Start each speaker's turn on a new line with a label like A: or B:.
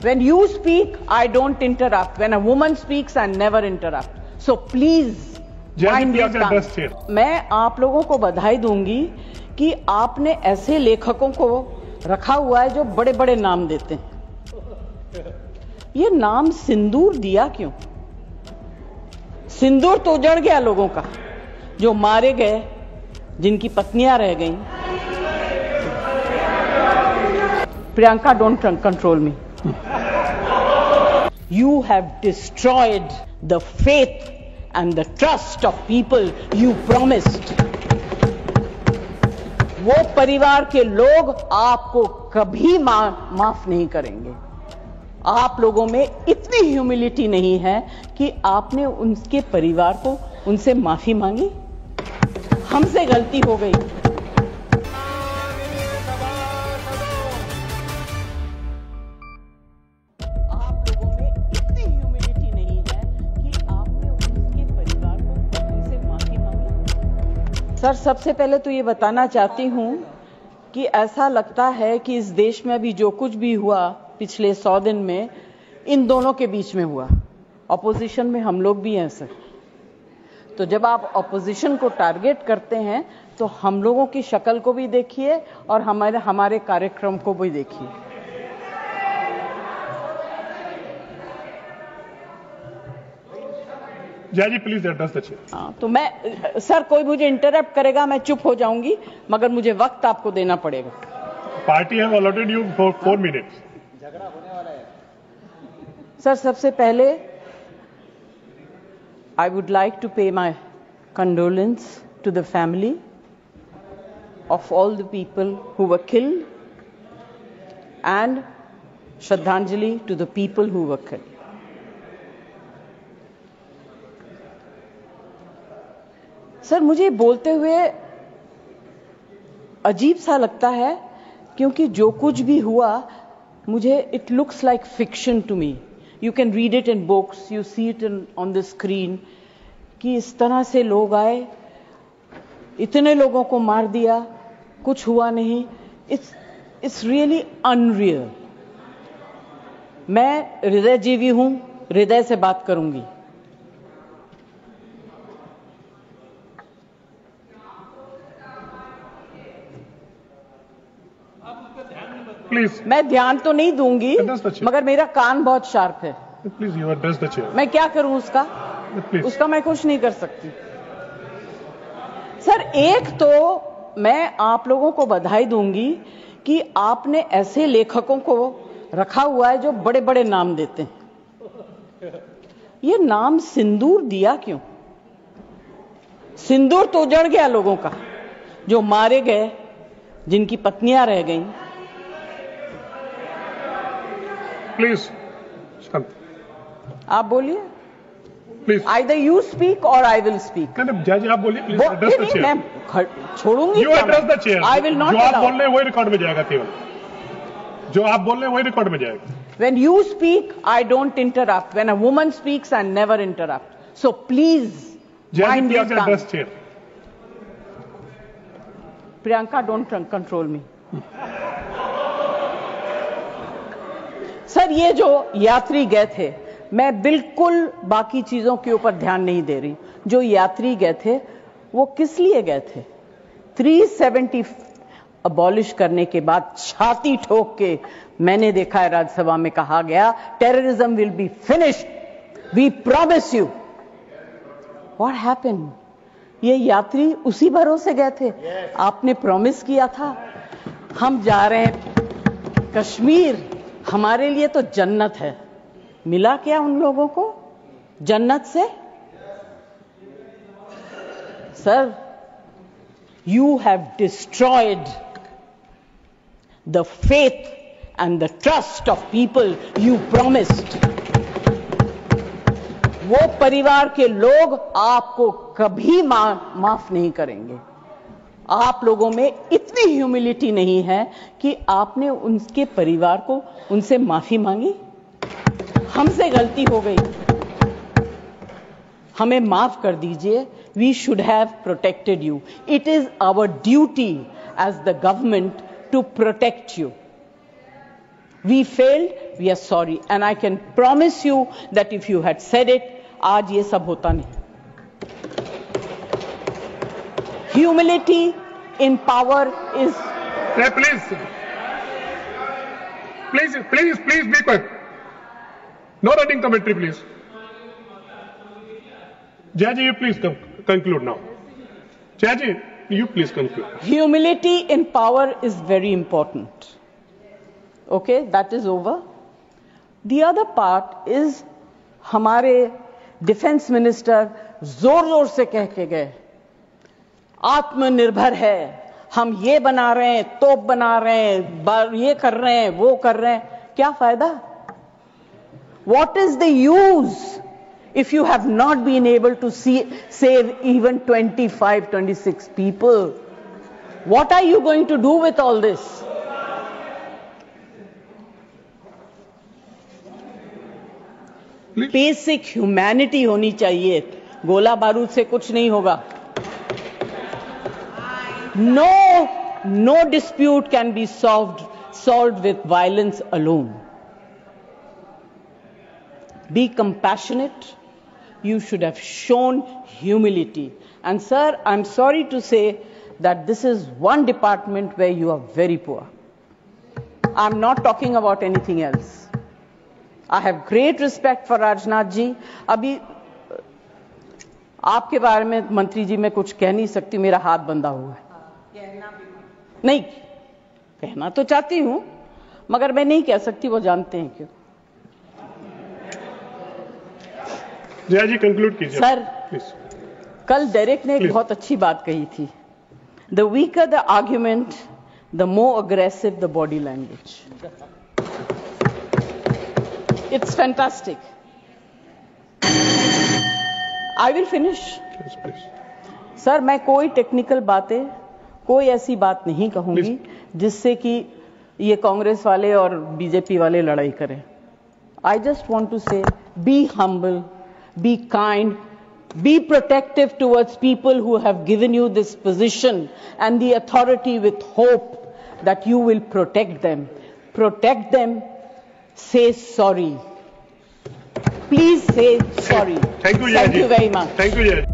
A: When you speak, I don't interrupt. When a woman speaks, I never interrupt. So please mind your tongue. मैं आप लोगों को बधाई दूंगी कि आपने ऐसे लेखकों को रखा हुआ है जो बड़े बड़े नाम देते हैं। ये नाम सिंदूर दिया क्यों? सिंदूर तो उजड़ गया लोगों का, जो मारे गए, जिनकी पत्नियां रह गईं। Priyanka, don't control me. You have destroyed the faith and the trust of people you promised. वो परिवार के लोग आपको कभी माफ नहीं करेंगे। आप लोगों में इतनी ह्यूमिलिटी नहीं है कि आपने उनके परिवार को उनसे माफी मांगी। हमसे गलती हो गई। आप लोगों में इतनी ह्यूमिलिटी नहीं है कि आपने उनके परिवार को उनसे माफी मांगी। सर, सबसे पहले तो ये बताना चाहती हूं कि ऐसा लगता है कि इस देश में अभी जो कुछ भी हुआ पिछले 100 दिन में, इन दोनों के बीच में हुआ। ऑपोजिशन में हम लोग भी हैं सर। तो जब आप ऑपोजिशन को टारगेट करते हैं तो हम लोगों की शक्ल को भी देखिए और हमारे कार्यक्रम को भी देखिए।
B: जय जी, प्लीज एड्रेस द चेयर।
A: हाँ, तो मैं सर, कोई मुझे इंटरप्ट करेगा मैं चुप हो जाऊंगी, मगर मुझे वक्त आपको देना पड़ेगा।
B: Party have allotted you for 4 minutes.
C: झगड़ा होने वाला है
A: सर, सबसे पहले I would like to pay my condolence to the family of all the people who were killed and Shraddhanjali to the people who were killed. Sir, मुझे बोलते हुए अजीब सा लगता है क्योंकि जो कुछ भी हुआ, मुझे it looks like fiction to me. You can read it in books, you see it on the screen, कि इस तरह से लोग आए, इतने लोगों को मार दिया, कुछ हुआ नहीं। It's really unreal. मैं हृदयजीवी हूं, हृदय से बात करूंगी।
B: प्लीज।
A: मैं ध्यान तो नहीं दूंगी, मगर मेरा कान बहुत शार्प है।
B: Please you address the chair.
A: मैं क्या करूं उसका? उसका मैं कुछ नहीं कर सकती। सर, एक तो मैं आप लोगों को बधाई दूंगी कि आपने ऐसे लेखकों को रखा हुआ है जो बड़े बड़े नाम देते हैं। ये नाम सिंदूर दिया क्यों? सिंदूर तो उजड़ गया लोगों का, जो मारे गए, जिनकी पत्नियां रह गईं।
B: प्लीज शांत।
A: आप बोलिए।
B: Please.
A: Either you speak or I will speak.
B: नहीं, जज आप बोलिए। Please address the chair.
A: मैं छोड़ूंगी।
B: You address the chair.
A: I will not
B: जो आप
A: allow.
B: बोल रहे हैं वही रिकॉर्ड में जाएगा। केवल जो आप बोल रहे हैं वही रिकॉर्ड में जाएगा।
A: When you speak, I don't interrupt. When a woman speaks, I never interrupt. So please mind your tongue.
B: Address chair.
A: Priyanka, don't control me. Sir, ये जो यात्री गए थे, मैं बिल्कुल बाकी चीजों के ऊपर ध्यान नहीं दे रही। जो यात्री गए थे वो किस लिए गए थे? 370 अबॉलिश करने के बाद छाती ठोक के मैंने देखा है राज्यसभा में कहा गया, terrorism will be finished, we promise you. What happened? ये यात्री उसी भरोसे गए थे। आपने प्रॉमिस किया था हम जा रहे हैं कश्मीर, हमारे लिए तो जन्नत है। मिला क्या उन लोगों को जन्नत से? Sir, you have destroyed the faith and the trust of people you promised. वो परिवार के लोग आपको कभी माफ नहीं करेंगे। आप लोगों में इतनी ह्यूमिलिटी नहीं है कि आपने उनके परिवार को उनसे माफी मांगी। हमसे गलती हो गई, हमें माफ कर दीजिए। We should have protected you. It is our duty as the government to protect you. We failed, we are sorry. And I can promise you that if you had said it, आज ये सब होता नहीं. Humility in power is...
B: Hey, please be quiet. No running commentary, please. Jayaji, you please conclude now. Jayaji, you please conclude.
A: Humility in power is very important. Okay, that is over. The other part is हमारे defence minister जोर जोर से कह के गए आत्मनिर्भर है, हम ये बना रहे हैं, तोप बना रहे हैं, ये कर रहे हैं, वो कर रहे हैं. क्या फायदा? What is the use if you have not been able to save even 25, 26 people? What are you going to do with all this? Basic humanity होनी चाहिए. गोला बारूद से कुछ नहीं होगा. No dispute can be solved with violence alone. Be compassionate. You should have shown humility. And sir, I'm sorry to say that this is one department where you are very poor. I'm not talking about anything else. I have great respect for Rajnath ji. अभी आपके बारे में मंत्री जी मैं कुछ कह नहीं सकती, मेरा हाथ बंधा हुआ है. नहीं कहना तो चाहती हूं मगर मैं नहीं कह सकती, वो जानते हैं क्यों.
B: जया जी कंक्लूड कीजिए
A: सर.
B: प्लीज.
A: कल डेरेक ने एक बहुत अच्छी बात कही थी. The weaker the argument, the more aggressive the body language. It's fantastic. I will finish. Sir, मैं कोई टेक्निकल बातें, कोई ऐसी बात नहीं कहूंगी जिससे कि ये कांग्रेस वाले और बीजेपी वाले लड़ाई करें. आई जस्ट वांट टू से be humble, be kind, be protective towards people who have given you this position and the authority, with hope that you will protect them. Protect them. Say sorry. Please say sorry.
B: Thank you,
A: Thank you very much.
B: Thank you, Jaya.